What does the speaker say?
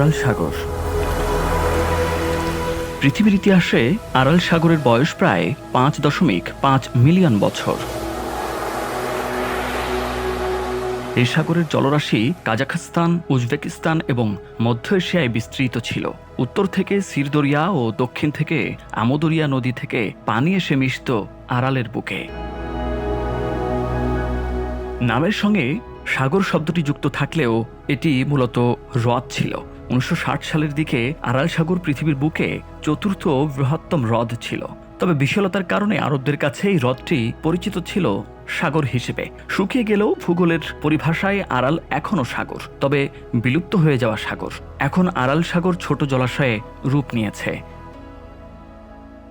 Aral সাগর। পৃথিবীর ইতিহাসে Aral সাগরের বয়স প্রায় 5.5 মিলিয়ন বছর। এই সাগরের জলরাশি কাজাখস্তান, উজবেকিস্তান এবং মধ্য এশিয়ায় বিস্তৃত ছিল। উত্তর থেকে সির দরিয়া ও দক্ষিণ থেকে আমোদরিয়া নদী থেকে পানি এসে মিশত আরালের বুকে। নামের সঙ্গে সাগর শব্দটি যুক্ত থাকলেও এটি মূলত হ্রদ ছিল। 1960 সালের দিকে আরাল সাগর পৃথিবীর বুকে চতুর্থ বৃহত্তম হ্রদ ছিল। তবে বিশালতার কারণে আরবদের কাছে এই হ্রদটি পরিচিত ছিল সাগর হিসেবে। শুকিয়ে গেলেও ভূগোলের পরিভাষায় আরাল এখনও সাগর, তবে বিলুপ্ত হয়ে যাওয়া সাগর। এখন আরাল সাগর ছোট জলাশয়ে রূপ নিয়েছে।